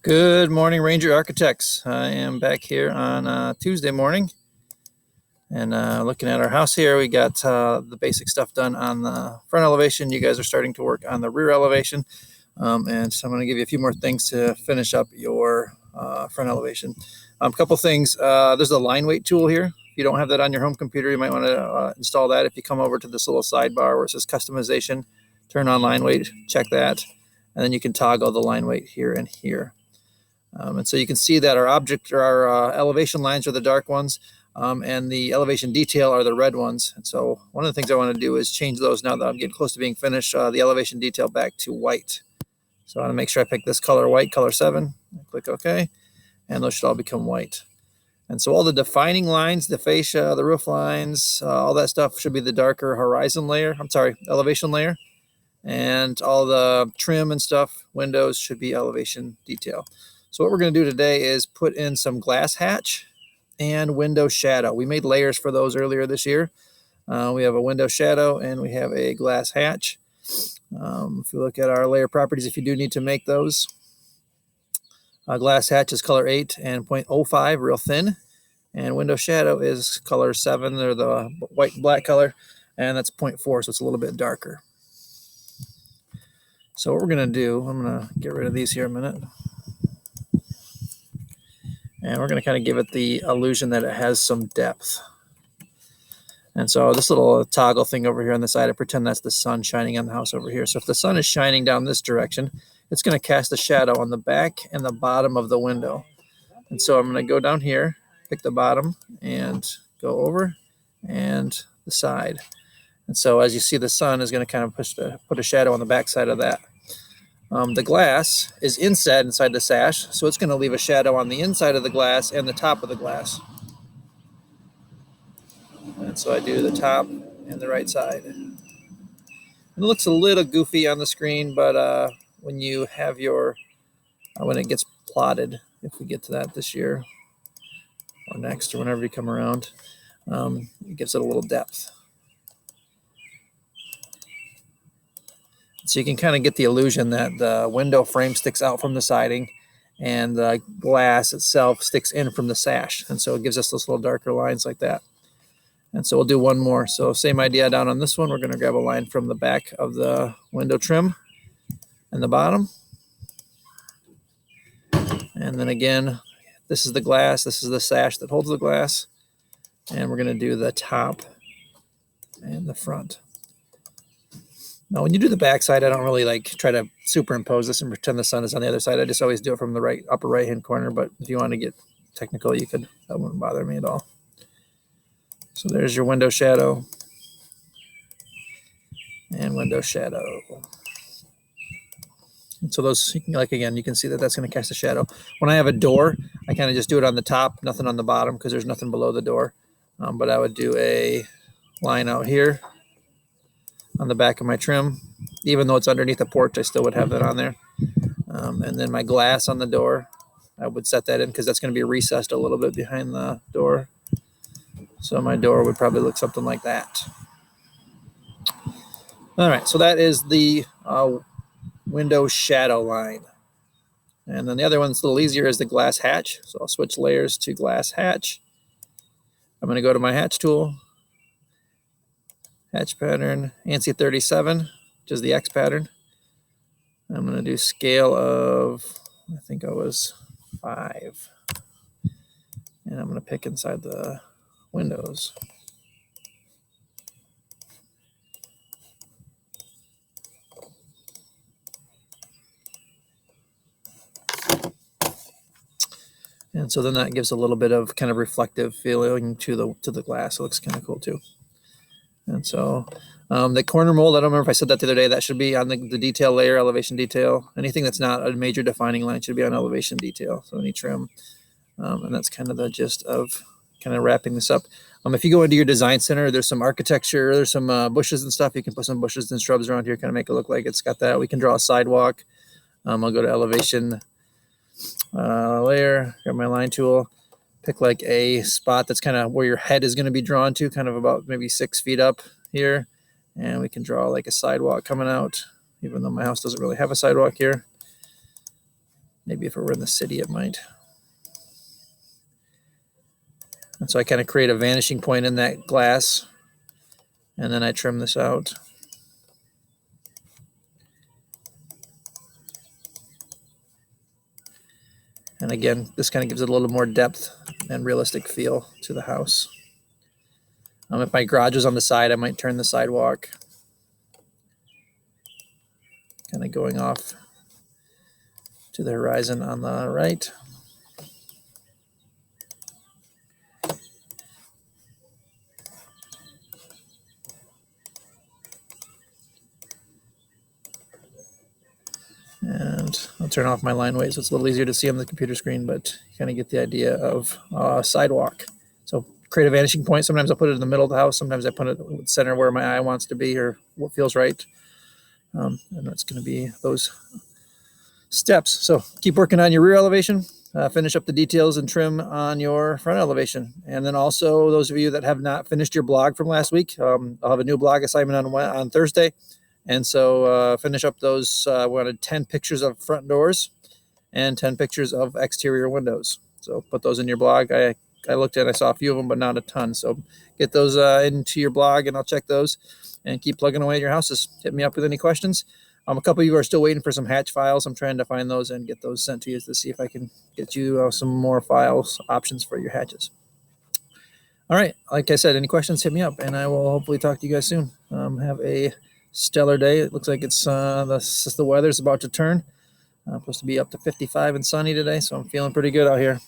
Good morning, Ranger Architects. I am back here on Tuesday morning and looking at our house here. We got the basic stuff done on the front elevation. You guys are starting to work on the rear elevation. And so I'm going to give you a few more things to finish up your front elevation. A couple things. There's a line weight tool here. If you don't have that on your home computer, you might want to install that. If you come over to this little sidebar where it says customization, turn on line weight, check that, and then you can toggle the line weight here and here. And so you can see that our elevation lines are the dark ones, and the elevation detail are the red ones. And so one of the things I want to do is change those now that I'm getting close to being finished, the elevation detail back to white. So I want to make sure I pick this color white, color 7, click OK, and those should all become white. And so all the defining lines, the fascia, the roof lines, all that stuff should be the darker elevation layer. And all the trim and stuff, windows, should be elevation detail. So what we're going to do today is put in some glass hatch and window shadow. We made layers for those earlier this year. We have a window shadow and we have a glass hatch. If you look at our layer properties, if you do need to make those, glass hatch is color 8 and 0.05, real thin. And window shadow is color 7, or the white and black color, and that's 0.4, so it's a little bit darker. So what we're going to do, I'm going to get rid of these here a minute. And we're going to kind of give it the illusion that it has some depth. And so this little toggle thing over here on the side, I pretend that's the sun shining on the house over here. So if the sun is shining down this direction, it's going to cast a shadow on the back and the bottom of the window. And so I'm going to go down here, pick the bottom, and go over and the side. And so as you see, the sun is going to kind of put a shadow on the back side of that. The glass is inside the sash, so it's going to leave a shadow on the inside of the glass and the top of the glass. And so I do the top and the right side. And it looks a little goofy on the screen, but when you have when it gets plotted, if we get to that this year or next or whenever you come around, it gives it a little depth. So you can kind of get the illusion that the window frame sticks out from the siding and the glass itself sticks in from the sash. And so it gives us those little darker lines like that. And so we'll do one more. So same idea down on this one. We're going to grab a line from the back of the window trim and the bottom. And then again, this is the glass. This is the sash that holds the glass. And we're going to do the top and the front. Now, when you do the back side, I don't really try to superimpose this and pretend the sun is on the other side. I just always do it from the upper right-hand corner. But if you want to get technical, you could. That wouldn't bother me at all. So there's your window shadow and window shadow. And so those, again, you can see that that's going to cast a shadow. When I have a door, I kind of just do it on the top, nothing on the bottom, because there's nothing below the door. But I would do a line out here on the back of my trim. Even though it's underneath the porch, I still would have that on there. And then my glass on the door, I would set that in because that's going to be recessed a little bit behind the door. So my door would probably look something like that. All right, so that is the window shadow line. And then the other one that's a little easier is the glass hatch. So I'll switch layers to glass hatch. I'm going to go to my hatch tool. Hatch pattern, ANSI 37, which is the X pattern. I'm going to do scale of, I think I was 5. And I'm going to pick inside the windows. And so then that gives a little bit of kind of reflective feeling to the glass. It looks kind of cool too. And so the corner mold, I don't remember if I said that the other day, that should be on the detail layer, elevation detail. Anything that's not a major defining line should be on elevation detail, so any trim. And that's kind of the gist of kind of wrapping this up. If you go into your design center, there's some architecture, there's some bushes and stuff. You can put some bushes and shrubs around here, kind of make it look like it's got that. We can draw a sidewalk. I'll go to elevation layer, grab my line tool, pick a spot that's kind of where your head is going to be drawn to, kind of about maybe 6 feet up here. And we can draw a sidewalk coming out, even though my house doesn't really have a sidewalk here. Maybe if it were in the city, it might. And so I kind of create a vanishing point in that glass, and then I trim this out. And again, this kind of gives it a little more depth and realistic feel to the house. If my garage was on the side, I might turn the sidewalk, kind of going off to the horizon on the right. And I'll turn off my line weight so it's a little easier to see on the computer screen, but you kind of get the idea of sidewalk. So create a vanishing point. Sometimes I'll put it in the middle of the house. Sometimes I put it in the center where my eye wants to be or what feels right. And that's going to be those steps. So keep working on your rear elevation. Finish up the details and trim on your front elevation. And then also those of you that have not finished your blog from last week, I'll have a new blog assignment on Thursday. And so finish up those. We wanted 10 pictures of front doors and 10 pictures of exterior windows. So put those in your blog. I looked at, I saw a few of them, but not a ton. So get those into your blog and I'll check those and keep plugging away at your houses. Hit me up with any questions. A couple of you are still waiting for some hatch files. I'm trying to find those and get those sent to you to see if I can get you some more files options for your hatches. All right. Like I said, any questions, hit me up and I will hopefully talk to you guys soon. Have a stellar day. It looks like it's the weather's about to turn. Supposed to be up to 55 and sunny today, so I'm feeling pretty good out here.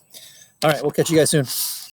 All right, we'll catch you guys soon.